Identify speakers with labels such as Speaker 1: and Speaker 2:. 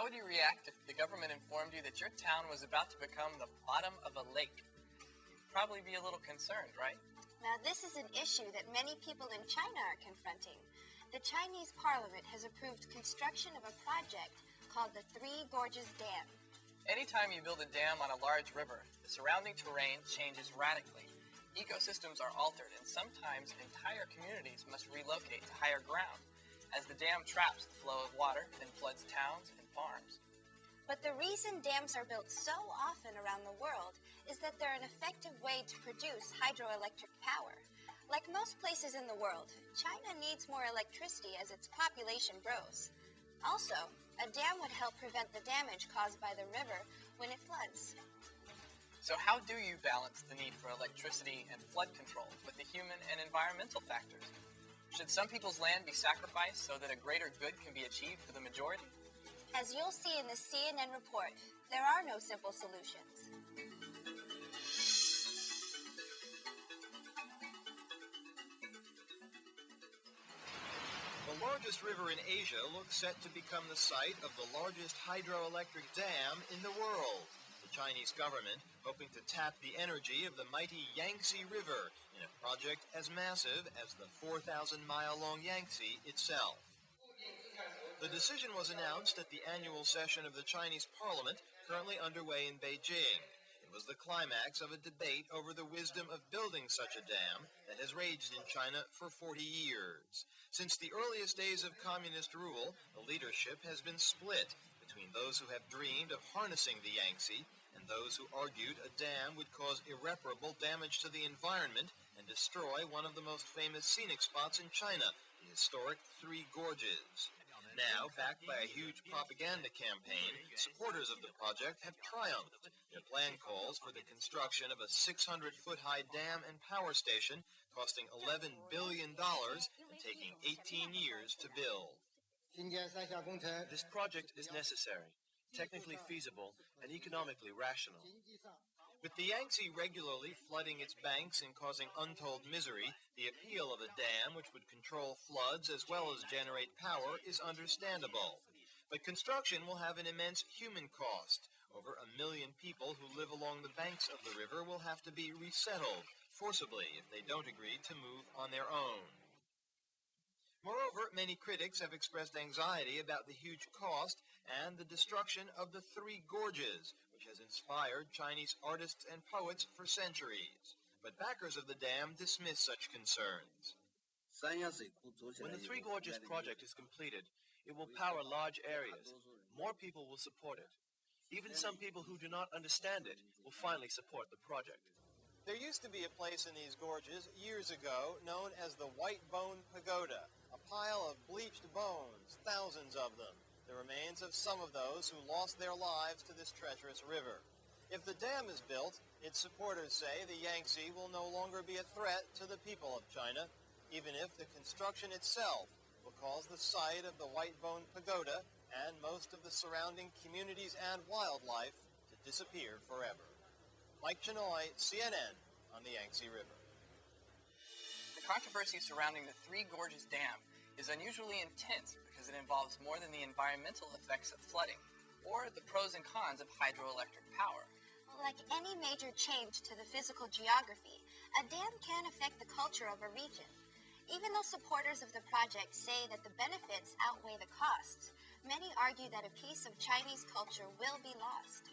Speaker 1: How would you react if the government informed you that your town was about to become the bottom of a lake? You'd probably be a little concerned, right?
Speaker 2: Now, this is an issue that many people in China are confronting. The Chinese parliament has approved construction of a project called the Three Gorges Dam.
Speaker 1: Anytime you build a dam on a large river, the surrounding terrain changes radically. Ecosystems are altered, and sometimes entire communities must relocate to higher ground, as the dam traps the flow of water and floods towns and farms.
Speaker 2: But the reason dams are built so often around the world is that they're an effective way to produce hydroelectric power. Like most places in the world, China needs more electricity as its population grows. Also, a dam would help prevent the damage caused by the river when it floods.
Speaker 1: So how do you balance the need for electricity and flood control with the human and environmental factors? Should some people's land be sacrificed so that a greater good can be achieved for the majority?
Speaker 2: As you'll see in the CNN report, there are no simple solutions.
Speaker 3: The largest river in Asia looks set to become the site of the largest hydroelectric dam in the world. The Chinese government hoping to tap the energy of the mighty Yangtze River in a project as massive as the 4,000-mile-long Yangtze itself. The decision was announced at the annual session of the Chinese Parliament, currently underway in Beijing. It was the climax of a debate over the wisdom of building such a dam that has raged in China for 40 years. Since the earliest days of communist rule, the leadership has been split between those who have dreamed of harnessing the Yangtze and those who argued a dam would cause irreparable damage to the environment and destroy one of the most famous scenic spots in China, the historic Three Gorges. Now, backed by a huge propaganda campaign, supporters of the project have triumphed. Their plan calls for the construction of a 600-foot-high dam and power station costing $11 billion and taking 18 years to build.
Speaker 4: This project is necessary, technically feasible, and economically rational.
Speaker 3: With the Yangtze regularly flooding its banks and causing untold misery, the appeal of a dam which would control floods as well as generate power is understandable. But construction will have an immense human cost. Over 1 million people who live along the banks of the river will have to be resettled forcibly if they don't agree to move on their own. Moreover, many critics have expressed anxiety about the huge cost and the destruction of the Three Gorges, which has inspired Chinese artists and poets for centuries. But backers of the dam dismiss such concerns.
Speaker 4: When the Three Gorges project is completed, it will power large areas. More people will support it. Even some people who do not understand it will finally support the project.
Speaker 3: There used to be a place in these gorges years ago known as the White Bone Pagoda, a pile of bleached bones, thousands of them, the remains of some of those who lost their lives to this treacherous river. If the dam is built, its supporters say the Yangtze will no longer be a threat to the people of China, even if the construction itself will cause the site of the White Bone Pagoda and most of the surrounding communities and wildlife to disappear forever. Mike Chenoy, CNN, on the Yangtze River.
Speaker 1: The controversy surrounding the Three Gorges Dam is unusually intense because it involves more than the environmental effects of flooding or the pros and cons of hydroelectric power.
Speaker 2: Like any major change to the physical geography, a dam can affect the culture of a region. Even though supporters of the project say that the benefits outweigh the costs, many argue that a piece of Chinese culture will be lost.